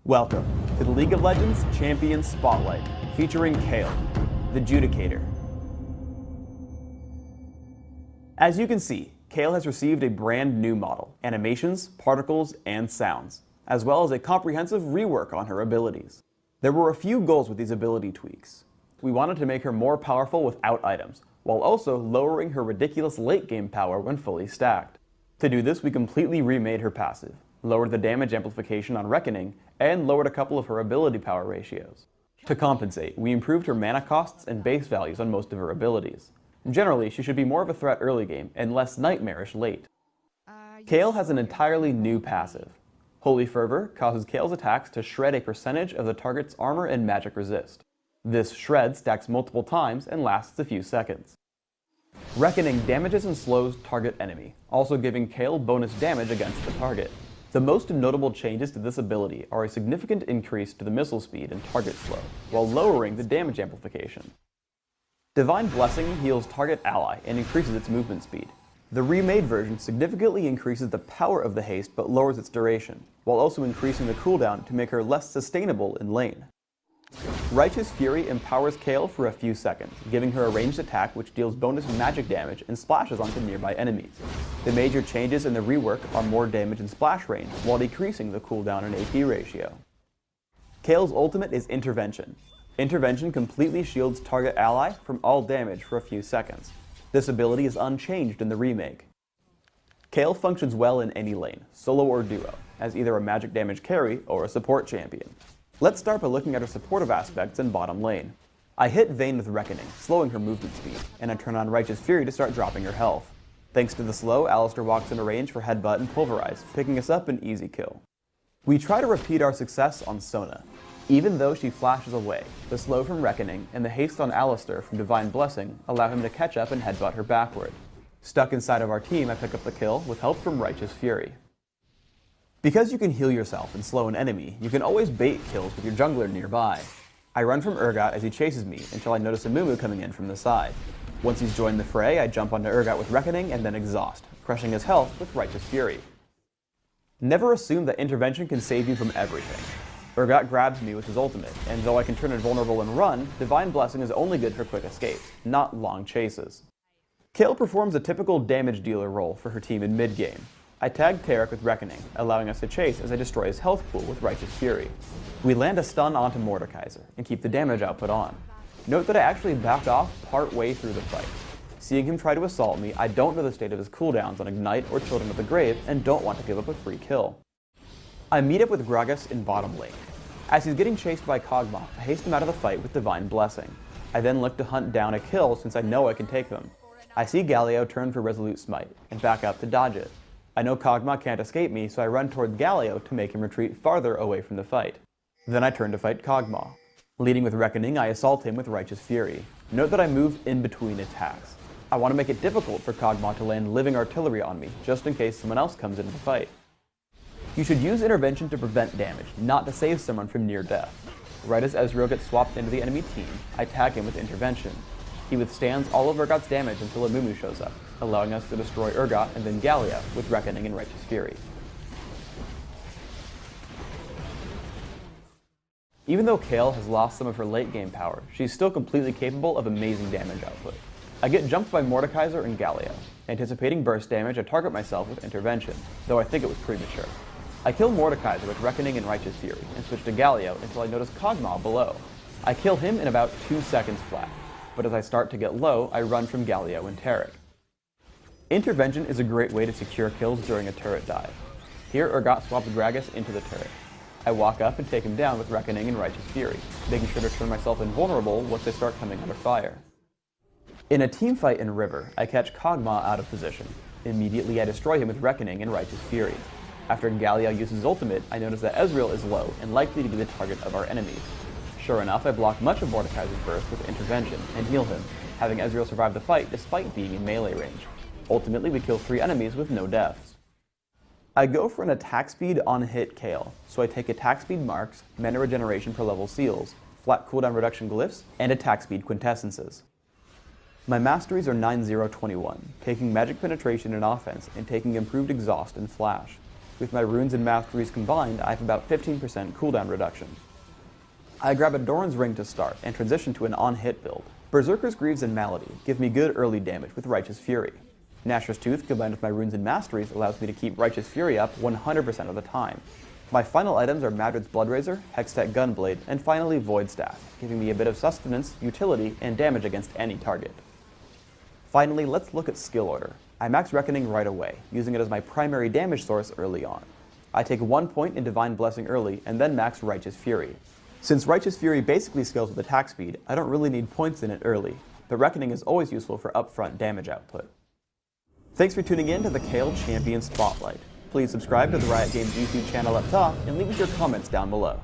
Welcome to the League of Legends Champion Spotlight, featuring Kayle, the Judicator. As you can see, Kayle has received a brand new model, animations, particles, and sounds, as well as a comprehensive rework on her abilities. There were a few goals with these ability tweaks. We wanted to make her more powerful without items, while also lowering her ridiculous late game power when fully stacked. To do this, we completely remade her passive, lowered the damage amplification on Reckoning, and lowered a couple of her ability power ratios. To compensate, we improved her mana costs and base values on most of her abilities. Generally, she should be more of a threat early game and less nightmarish late. Kayle has an entirely new passive. Holy Fervor causes Kayle's attacks to shred a percentage of the target's armor and magic resist. This shred stacks multiple times and lasts a few seconds. Reckoning damages and slows target enemy, also giving Kayle bonus damage against the target. The most notable changes to this ability are a significant increase to the missile speed and target slow, while lowering the damage amplification. Divine Blessing heals target ally and increases its movement speed. The remade version significantly increases the power of the haste but lowers its duration, while also increasing the cooldown to make her less sustainable in lane. Righteous Fury empowers Kayle for a few seconds, giving her a ranged attack which deals bonus magic damage and splashes onto nearby enemies. The major changes in the rework are more damage and splash range, while decreasing the cooldown and AP ratio. Kayle's ultimate is Intervention. Intervention completely shields target ally from all damage for a few seconds. This ability is unchanged in the remake. Kayle functions well in any lane, solo or duo, as either a magic damage carry or a support champion. Let's start by looking at her supportive aspects in bottom lane. I hit Vayne with Reckoning, slowing her movement speed, and I turn on Righteous Fury to start dropping her health. Thanks to the slow, Alistar walks into range for Headbutt and Pulverize, picking us up an easy kill. We try to repeat our success on Sona. Even though she flashes away, the slow from Reckoning and the haste on Alistar from Divine Blessing allow him to catch up and headbutt her backward. Stuck inside of our team, I pick up the kill with help from Righteous Fury. Because you can heal yourself and slow an enemy, you can always bait kills with your jungler nearby. I run from Urgot as he chases me until I notice a Mumu coming in from the side. Once he's joined the fray, I jump onto Urgot with Reckoning and then Exhaust, crushing his health with Righteous Fury. Never assume that Intervention can save you from everything. Urgot grabs me with his ultimate, and though I can turn invulnerable and run, Divine Blessing is only good for quick escapes, not long chases. Kayle performs a typical damage dealer role for her team in mid-game. I tag Taric with Reckoning, allowing us to chase as I destroy his health pool with Righteous Fury. We land a stun onto Mordekaiser and keep the damage output on. Note that I actually backed off part way through the fight. Seeing him try to assault me, I don't know the state of his cooldowns on Ignite or Children of the Grave and don't want to give up a free kill. I meet up with Gragas in bottom lane. As he's getting chased by Kog'Maw, I haste him out of the fight with Divine Blessing. I then look to hunt down a kill since I know I can take them. I see Galio turn for Resolute Smite and back up to dodge it. I know Kog'Maw can't escape me, so I run toward Galio to make him retreat farther away from the fight. Then I turn to fight Kog'Maw. Leading with Reckoning, I assault him with Righteous Fury. Note that I move in between attacks. I want to make it difficult for Kog'Maw to land living artillery on me, just in case someone else comes into the fight. You should use Intervention to prevent damage, not to save someone from near death. Right as Ezreal gets swapped into the enemy team, I tag him with Intervention. He withstands all of Urgot's damage until a Mumu shows up, allowing us to destroy Urgot and then Galio with Reckoning and Righteous Fury. Even though Kayle has lost some of her late game power, she's still completely capable of amazing damage output. I get jumped by Mordekaiser and Galio. Anticipating burst damage, I target myself with Intervention, though I think it was premature. I kill Mordekaiser with Reckoning and Righteous Fury, and switch to Galio until I notice Kog'Maw below. I kill him in about 2 seconds flat, but as I start to get low, I run from Galio and Taric. Intervention is a great way to secure kills during a turret dive. Here, Urgot swapped Gragas into the turret. I walk up and take him down with Reckoning and Righteous Fury, making sure to turn myself invulnerable once they start coming under fire. In a teamfight in River, I catch Kog'Maw out of position. Immediately I destroy him with Reckoning and Righteous Fury. After Galio uses his ultimate, I notice that Ezreal is low and likely to be the target of our enemies. Sure enough, I block much of Mordekaiser's burst with Intervention and heal him, having Ezreal survive the fight despite being in melee range. Ultimately, we kill 3 enemies with no deaths. I go for an attack speed on hit Kayle, so I take attack speed marks, mana regeneration per level seals, flat cooldown reduction glyphs, and attack speed quintessences. My masteries are 9-0-21, taking magic penetration and offense and taking improved exhaust and flash. With my runes and masteries combined, I have about 15% cooldown reduction. I grab a Doran's Ring to start and transition to an on-hit build. Berserker's Greaves and Malady give me good early damage with Righteous Fury. Nashor's Tooth combined with my runes and masteries allows me to keep Righteous Fury up 100% of the time. My final items are Madred's Bloodrazor, Hextech Gunblade, and finally Void Staff, giving me a bit of sustenance, utility, and damage against any target. Finally, let's look at skill order. I max Reckoning right away, using it as my primary damage source early on. I take 1 point in Divine Blessing early, and then max Righteous Fury. Since Righteous Fury basically scales with attack speed, I don't really need points in it early, but Reckoning is always useful for upfront damage output. Thanks for tuning in to the Kayle Champion Spotlight. Please subscribe to the Riot Games YouTube channel up top and leave us your comments down below.